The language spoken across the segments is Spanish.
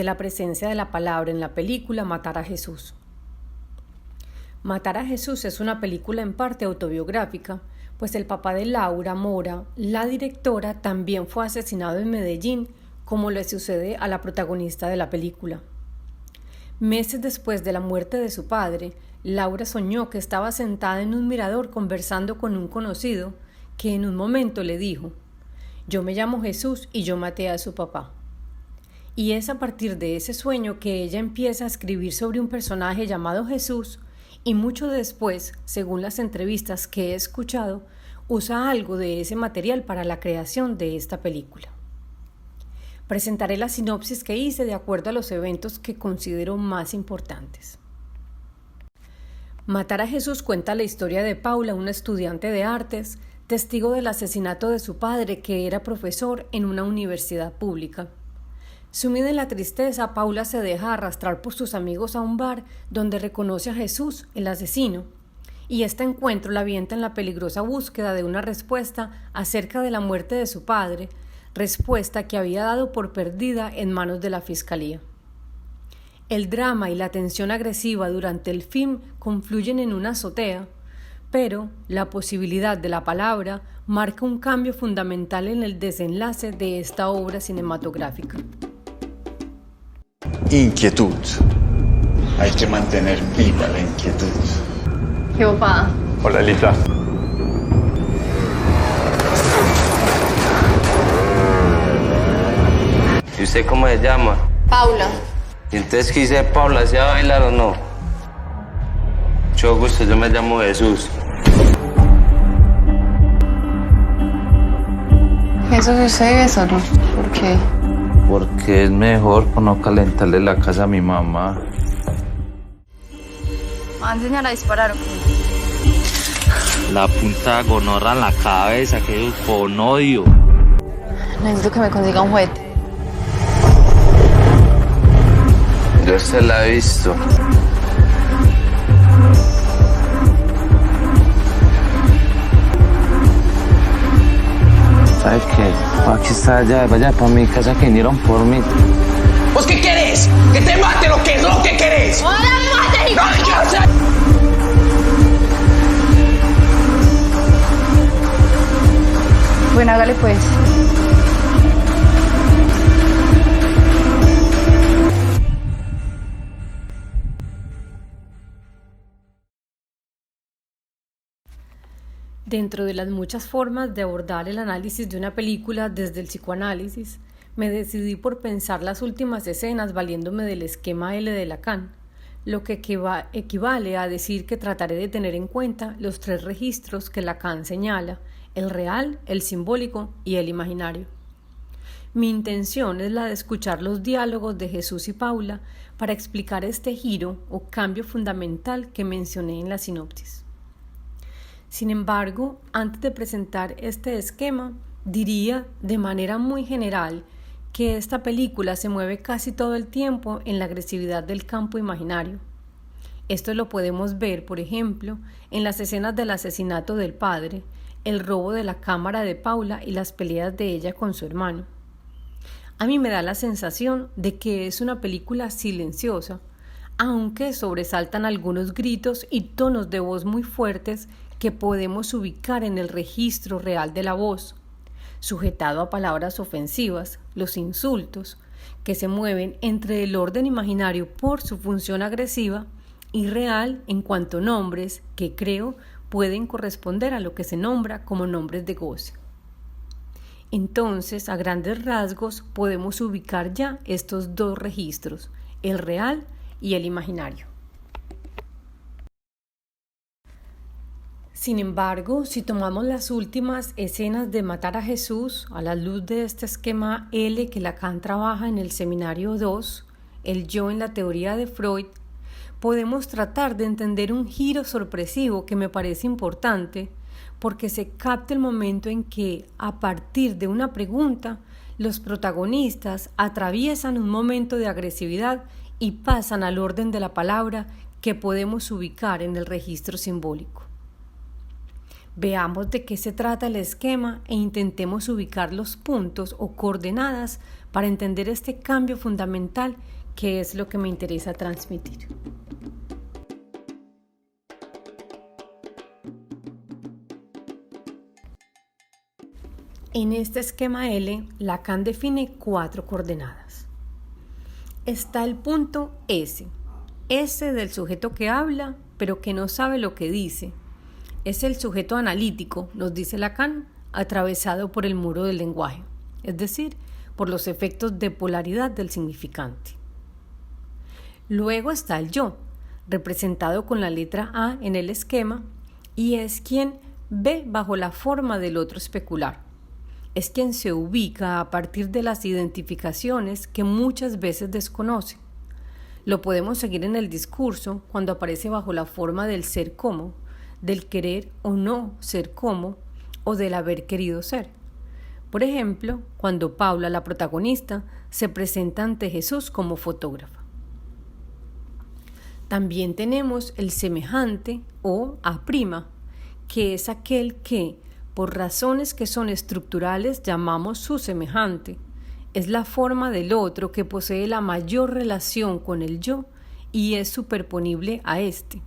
de la presencia de la palabra en la película Matar a Jesús. Matar a Jesús es una película en parte autobiográfica, pues el papá de Laura Mora, la directora, también fue asesinado en Medellín, como le sucede a la protagonista de la película. Meses después de la muerte de su padre, Laura soñó que estaba sentada en un mirador conversando con un conocido que en un momento le dijo: «Yo me llamo Jesús y yo maté a su papá». Y es a partir de ese sueño que ella empieza a escribir sobre un personaje llamado Jesús, y mucho después, según las entrevistas que he escuchado, usa algo de ese material para la creación de esta película. Presentaré la sinopsis que hice de acuerdo a los eventos que considero más importantes. Matar a Jesús cuenta la historia de Paula, una estudiante de artes, testigo del asesinato de su padre, que era profesor en una universidad pública. Sumida en la tristeza, Paula se deja arrastrar por sus amigos a un bar donde reconoce a Jesús, el asesino, y este encuentro la avienta en la peligrosa búsqueda de una respuesta acerca de la muerte de su padre, respuesta que había dado por perdida en manos de la fiscalía. El drama y la tensión agresiva durante el film confluyen en una azotea, pero la posibilidad de la palabra marca un cambio fundamental en el desenlace de esta obra cinematográfica. Inquietud. Hay que mantener viva la inquietud. ¿Qué papá? Hola, Elisa. ¿Y usted cómo se llama? Paula. ¿Y entonces qué dice Paula? ¿Se va a bailar o no? Mucho gusto, yo me llamo Jesús. Eso que usted vive solo. ¿Por qué? Porque es mejor por no calentarle la casa a mi mamá. ¿Me va a enseñar a disparar o qué? La punta de gonorra en la cabeza, que es con odio. Necesito que me consiga un juguete. Yo se la he visto. ¿Sabes qué? Aquí está allá, vaya para mi casa que vinieron por mí. ¿Vos qué querés? ¿Que te mate lo que es lo que querés? ¡No la mates, hijo! ¡No, yo sé! Bueno, hágale pues. Dentro de las muchas formas de abordar el análisis de una película desde el psicoanálisis, me decidí por pensar las últimas escenas valiéndome del esquema L de Lacan, lo que equivale a decir que trataré de tener en cuenta los tres registros que Lacan señala: el real, el simbólico y el imaginario. Mi intención es la de escuchar los diálogos de Jesús y Paula para explicar este giro o cambio fundamental que mencioné en la sinopsis. Sin embargo, antes de presentar este esquema, diría de manera muy general que esta película se mueve casi todo el tiempo en la agresividad del campo imaginario. Esto lo podemos ver, por ejemplo, en las escenas del asesinato del padre, el robo de la cámara de Paula y las peleas de ella con su hermano. A mí me da la sensación de que es una película silenciosa, aunque sobresaltan algunos gritos y tonos de voz muy fuertes que podemos ubicar en el registro real de la voz, sujetado a palabras ofensivas, los insultos, que se mueven entre el orden imaginario por su función agresiva y real en cuanto a nombres que creo pueden corresponder a lo que se nombra como nombres de goce. Entonces, a grandes rasgos, podemos ubicar ya estos dos registros, el real y el imaginario. Sin embargo, si tomamos las últimas escenas de Matar a Jesús a la luz de este esquema L que Lacan trabaja en el Seminario 2, el yo en la teoría de Freud, podemos tratar de entender un giro sorpresivo que me parece importante porque se capta el momento en que, a partir de una pregunta, los protagonistas atraviesan un momento de agresividad y pasan al orden de la palabra que podemos ubicar en el registro simbólico. Veamos de qué se trata el esquema e intentemos ubicar los puntos o coordenadas para entender este cambio fundamental que es lo que me interesa transmitir. En este esquema L, Lacan define 4 coordenadas. Está el punto S del sujeto que habla, pero que no sabe lo que dice. Es el sujeto analítico, nos dice Lacan, atravesado por el muro del lenguaje, es decir, por los efectos de polaridad del significante. Luego está el yo, representado con la letra A en el esquema, y es quien ve bajo la forma del otro especular. Es quien se ubica a partir de las identificaciones que muchas veces desconoce. Lo podemos seguir en el discurso cuando aparece bajo la forma del ser como, del querer o no ser como, o del haber querido ser. Por ejemplo, cuando Paula, la protagonista, se presenta ante Jesús como fotógrafa. También tenemos el semejante o A', que es aquel que, por razones que son estructurales, llamamos su semejante. Es la forma del otro que posee la mayor relación con el yo y es superponible a este.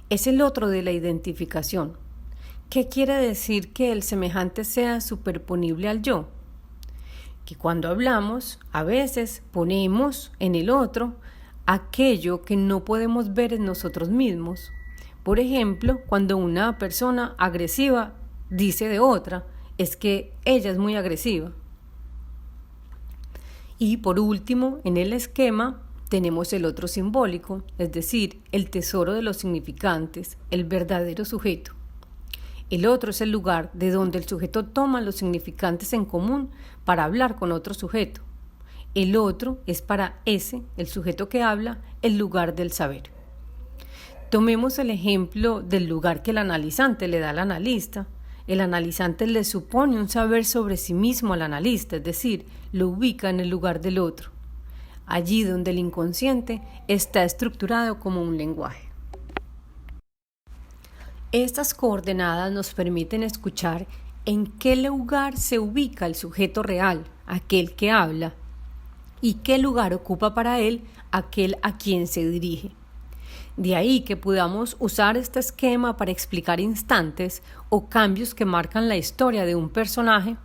Es el otro de la identificación. ¿Qué quiere decir que el semejante sea superponible al yo? Que cuando hablamos, a veces ponemos en el otro aquello que no podemos ver en nosotros mismos. Por ejemplo, cuando una persona agresiva dice de otra, es que ella es muy agresiva. Y por último, en el esquema tenemos el otro simbólico, es decir, el tesoro de los significantes, el verdadero sujeto. El otro es el lugar de donde el sujeto toma los significantes en común para hablar con otro sujeto. El otro es para ese, el sujeto que habla, el lugar del saber. Tomemos el ejemplo del lugar que el analizante le da al analista. El analizante le supone un saber sobre sí mismo al analista, es decir, lo ubica en el lugar del otro, allí donde el inconsciente está estructurado como un lenguaje. Estas coordenadas nos permiten escuchar en qué lugar se ubica el sujeto real, aquel que habla, y qué lugar ocupa para él aquel a quien se dirige. De ahí que podamos usar este esquema para explicar instantes o cambios que marcan la historia de un personaje,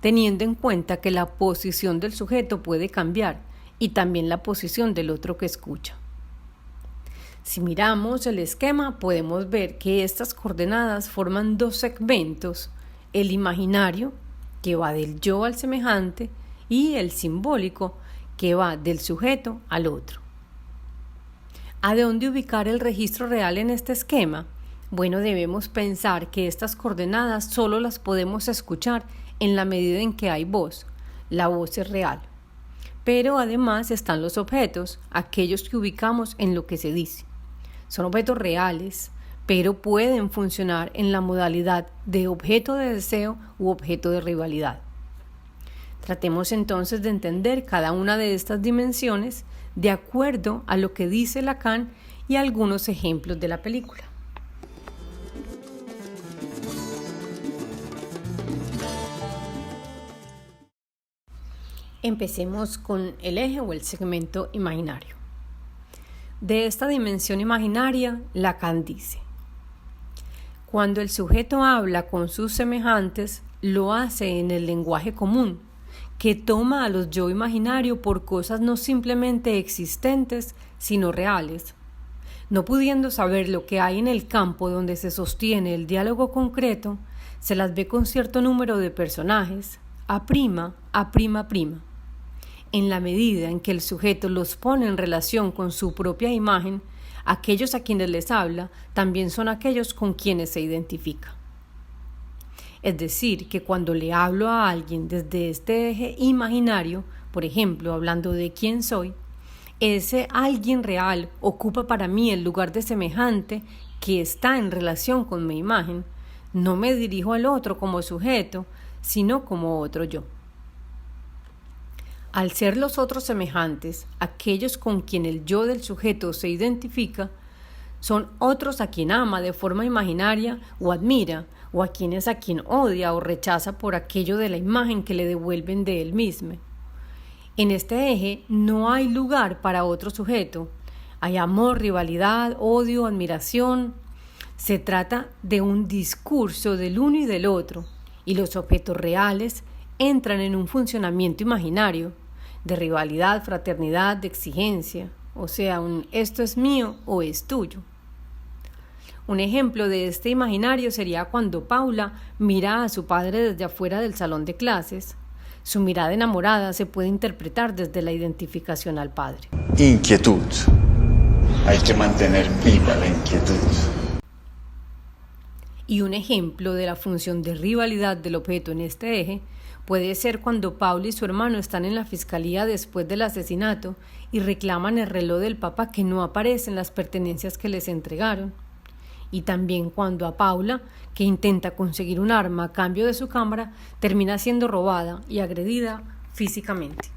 teniendo en cuenta que la posición del sujeto puede cambiar y también la posición del otro que escucha. Si miramos el esquema, podemos ver que estas coordenadas forman 2 segmentos, el imaginario, que va del yo al semejante, y el simbólico, que va del sujeto al otro. ¿A dónde ubicar el registro real en este esquema? Bueno, debemos pensar que estas coordenadas solo las podemos escuchar en la medida en que hay voz. La voz es real. Pero además están los objetos, aquellos que ubicamos en lo que se dice. Son objetos reales, pero pueden funcionar en la modalidad de objeto de deseo u objeto de rivalidad. Tratemos entonces de entender cada una de estas dimensiones de acuerdo a lo que dice Lacan y algunos ejemplos de la película. Empecemos con el eje o el segmento imaginario. De esta dimensión imaginaria, Lacan dice: cuando el sujeto habla con sus semejantes, lo hace en el lenguaje común, que toma a los yo imaginario por cosas no simplemente existentes, sino reales. No pudiendo saber lo que hay en el campo donde se sostiene el diálogo concreto, se las ve con cierto número de personajes, a prima, En la medida en que el sujeto los pone en relación con su propia imagen, aquellos a quienes les habla también son aquellos con quienes se identifica. Es decir, que cuando le hablo a alguien desde este eje imaginario, por ejemplo, hablando de quién soy, ese alguien real ocupa para mí el lugar de semejante que está en relación con mi imagen. No me dirijo al otro como sujeto, sino como otro yo. Al ser los otros semejantes, aquellos con quien el yo del sujeto se identifica, son otros a quien ama de forma imaginaria o admira, o a quien odia o rechaza por aquello de la imagen que le devuelven de él mismo. En este eje no hay lugar para otro sujeto. Hay amor, rivalidad, odio, admiración. Se trata de un discurso del uno y del otro, y los objetos reales entran en un funcionamiento imaginario, de rivalidad, fraternidad, de exigencia, o sea, un esto es mío o es tuyo. Un ejemplo de este imaginario sería cuando Paula mira a su padre desde afuera del salón de clases. Su mirada enamorada se puede interpretar desde la identificación al padre. Inquietud. Hay que mantener viva la inquietud. Y un ejemplo de la función de rivalidad del objeto en este eje puede ser cuando Paula y su hermano están en la fiscalía después del asesinato y reclaman el reloj del papá que no aparece en las pertenencias que les entregaron. Y también cuando a Paula, que intenta conseguir un arma a cambio de su cámara, termina siendo robada y agredida físicamente.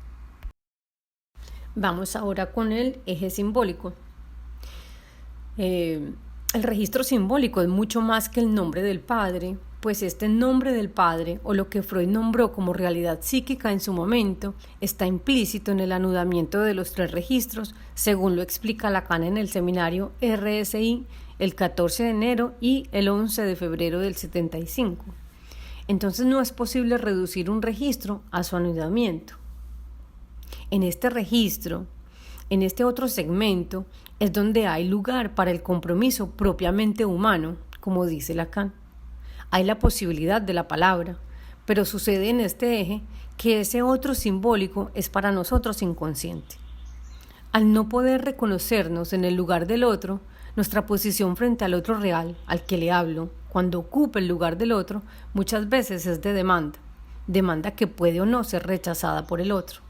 Vamos ahora con el eje simbólico. El registro simbólico es mucho más que el nombre del padre, pues este nombre del padre, o lo que Freud nombró como realidad psíquica en su momento, está implícito en el anudamiento de los 3 registros, según lo explica Lacan en el seminario RSI el 14 de enero y el 11 de febrero del 75. Entonces no es posible reducir un registro a su anudamiento. En este registro, en este otro segmento, es donde hay lugar para el compromiso propiamente humano, como dice Lacan. Hay la posibilidad de la palabra, pero sucede en este eje que ese otro simbólico es para nosotros inconsciente. Al no poder reconocernos en el lugar del otro, nuestra posición frente al otro real, al que le hablo, cuando ocupa el lugar del otro, muchas veces es de demanda que puede o no ser rechazada por el otro.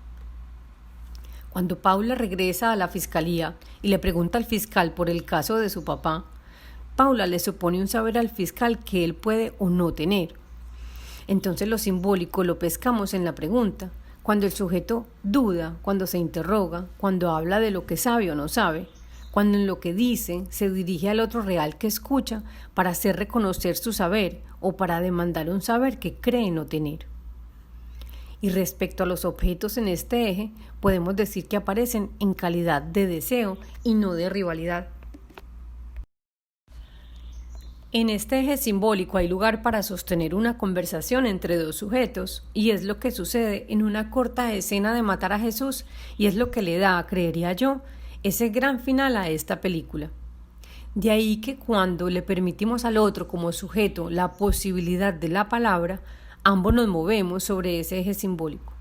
Cuando Paula regresa a la fiscalía y le pregunta al fiscal por el caso de su papá, Paula le supone un saber al fiscal que él puede o no tener. Entonces lo simbólico lo pescamos en la pregunta, cuando el sujeto duda, cuando se interroga, cuando habla de lo que sabe o no sabe, cuando en lo que dice se dirige al otro real que escucha para hacer reconocer su saber o para demandar un saber que cree no tener. Y respecto a los objetos en este eje, podemos decir que aparecen en calidad de deseo y no de rivalidad. En este eje simbólico hay lugar para sostener una conversación entre 2 sujetos, y es lo que sucede en una corta escena de Matar a Jesús, y es lo que le da, creería yo, ese gran final a esta película. De ahí que cuando le permitimos al otro como sujeto la posibilidad de la palabra, ambos nos movemos sobre ese eje simbólico.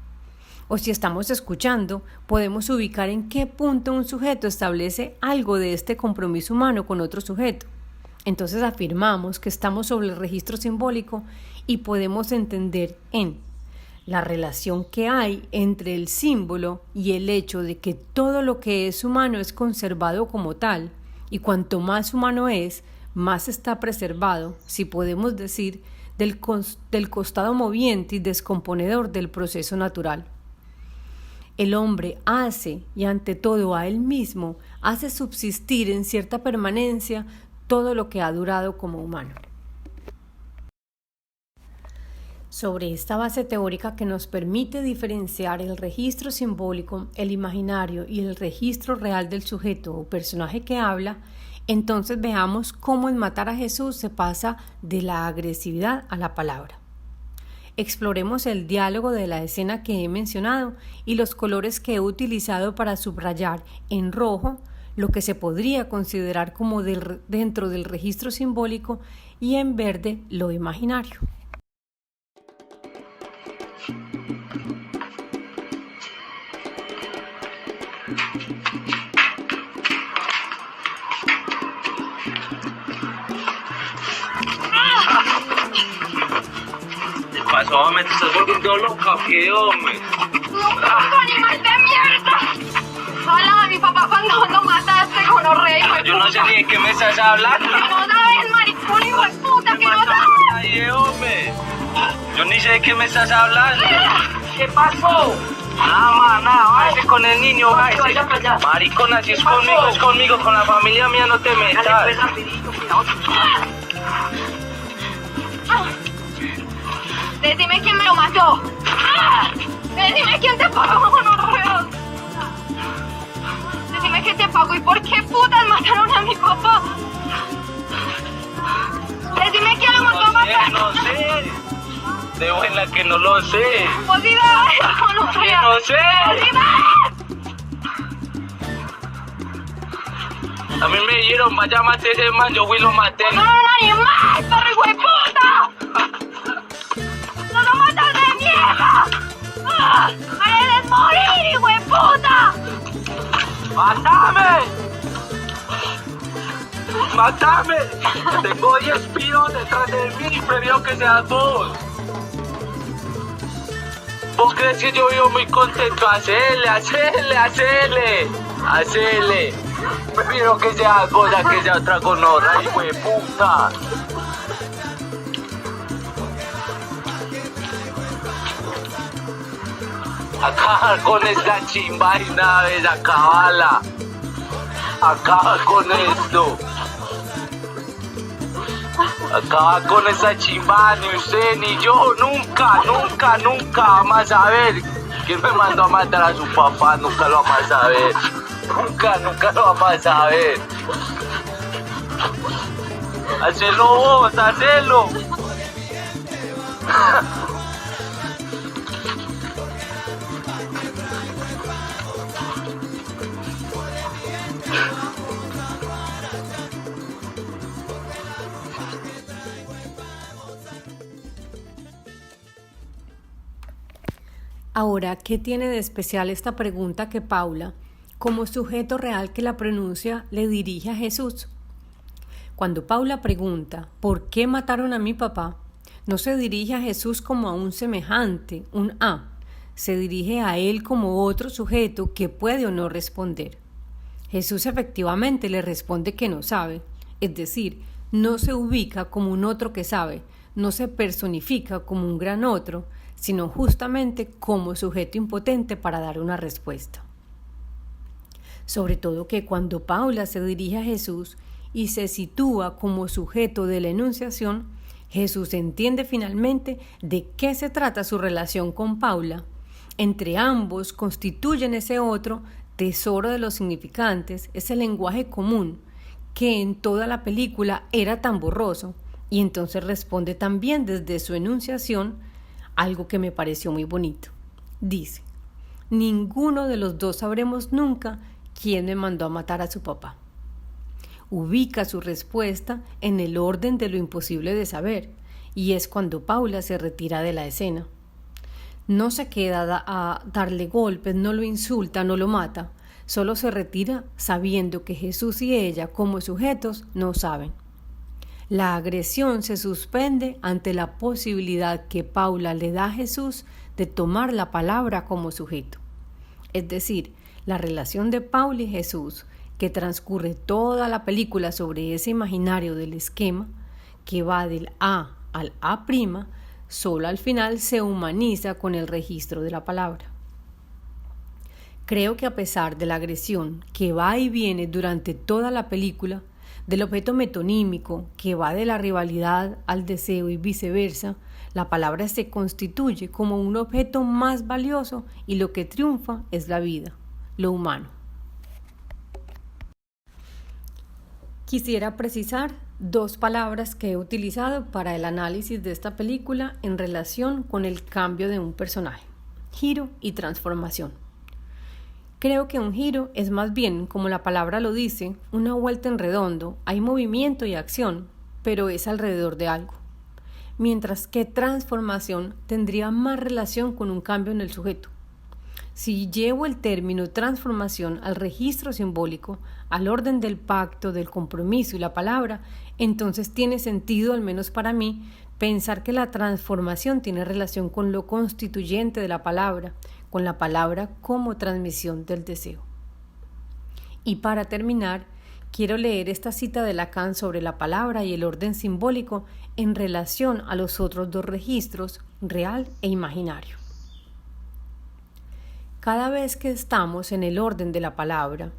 O si estamos escuchando, podemos ubicar en qué punto un sujeto establece algo de este compromiso humano con otro sujeto. Entonces afirmamos que estamos sobre el registro simbólico y podemos entender en la relación que hay entre el símbolo y el hecho de que todo lo que es humano es conservado como tal, y cuanto más humano es, más está preservado, si podemos decir, del costado moviente y descomponedor del proceso natural. El hombre hace, y ante todo a él mismo, hace subsistir en cierta permanencia todo lo que ha durado como humano. Sobre esta base teórica que nos permite diferenciar el registro simbólico, el imaginario y el registro real del sujeto o personaje que habla, entonces veamos cómo en Matar a Jesús se pasa de la agresividad a la palabra. Exploremos el diálogo de la escena que he mencionado y los colores que he utilizado para subrayar en rojo lo que se podría considerar como dentro del registro simbólico y en verde lo imaginario. ¿Qué pasó, hombre? ¿Te estás volviendo loca? ¿Qué, hombre? ¡No, animal de mierda! Hola a mi papá cuando lo mataste, gonorrea. Yo no sé ni de qué me estás hablando. Que no sabes, maricón, hijo de puta, que no sabes. Ay, hombre. Yo ni sé de qué me estás hablando. ¿Qué pasó? Nada, váyase con el niño, váyase. Maricona, si es conmigo, con la familia mía no te metas. Decime quién me lo mató. Decime quién te pagó con horror. Decime quién te pagó y por qué putas mataron a mi papá. Decime quién lo mató a matar. No sé. De buena que no lo sé. Pues dime, no sé. No sé. Pues dime. A mí me dijeron, vaya a matar ese man, yo fui y lo maté. ¡No, animal, perro hijo de puta! ¡No lo matas de mierda! ¡Mereces morir, hijo de puta! ¡Mátame! Tengo 10 pibos detrás de mí, prefiero que seas vos. ¿Vos crees que yo vivo muy contento? Hacele. Prefiero que seas vos a que sea otra gonorra, hijo de puta. Acaba con esta chimba y una vez, acabala. Acaba con esto. Acaba con esa chimba, ni usted ni yo, nunca vamos a ver. ¿Quién me mandó a matar a su papá? Nunca lo vamos a ver. Nunca lo vamos a ver. Hacelo vos, hacelo. Ahora, ¿qué tiene de especial esta pregunta que Paula, como sujeto real que la pronuncia, le dirige a Jesús? Cuando Paula pregunta, ¿por qué mataron a mi papá?, no se dirige a Jesús como a un semejante, un A, se dirige a él como otro sujeto que puede o no responder. Jesús efectivamente le responde que no sabe, es decir, no se ubica como un otro que sabe, no se personifica como un gran otro, sino justamente como sujeto impotente para dar una respuesta. Sobre todo que cuando Paula se dirige a Jesús y se sitúa como sujeto de la enunciación, Jesús entiende finalmente de qué se trata su relación con Paula. Entre ambos constituyen ese otro tesoro de los significantes, ese lenguaje común que en toda la película era tan borroso, y entonces responde también desde su enunciación algo que me pareció muy bonito. Dice, ninguno de los dos sabremos nunca quién me mandó a matar a su papá. Ubica su respuesta en el orden de lo imposible de saber, y es cuando Paula se retira de la escena. No se queda a darle golpes, no lo insulta, no lo mata, solo se retira sabiendo que Jesús y ella como sujetos no saben. La agresión se suspende ante la posibilidad que Paula le da a Jesús de tomar la palabra como sujeto. Es decir, la relación de Paula y Jesús, que transcurre toda la película sobre ese imaginario del esquema, que va del A al A', solo al final se humaniza con el registro de la palabra. Creo que a pesar de la agresión que va y viene durante toda la película, del objeto metonímico que va de la rivalidad al deseo y viceversa, la palabra se constituye como un objeto más valioso y lo que triunfa es la vida, lo humano. Quisiera precisar 2 palabras que he utilizado para el análisis de esta película en relación con el cambio de un personaje: giro y transformación. Creo que un giro es más bien, como la palabra lo dice, una vuelta en redondo, hay movimiento y acción, pero es alrededor de algo. Mientras que transformación tendría más relación con un cambio en el sujeto. Si llevo el término transformación al registro simbólico, al orden del pacto, del compromiso y la palabra, entonces tiene sentido, al menos para mí, pensar que la transformación tiene relación con lo constituyente de la palabra, con la palabra como transmisión del deseo. Y para terminar, quiero leer esta cita de Lacan sobre la palabra y el orden simbólico en relación a los otros 2 registros, real e imaginario. Cada vez que estamos en el orden de la palabra,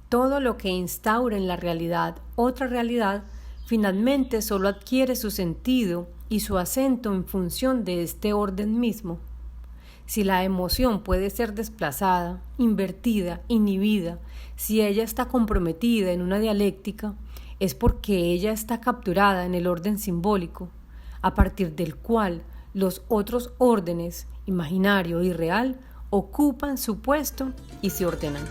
todo lo que instaura en la realidad otra realidad, finalmente solo adquiere su sentido y su acento en función de este orden mismo. Si la emoción puede ser desplazada, invertida, inhibida, si ella está comprometida en una dialéctica, es porque ella está capturada en el orden simbólico, a partir del cual los otros órdenes, imaginario y real, ocupan su puesto y se ordenan.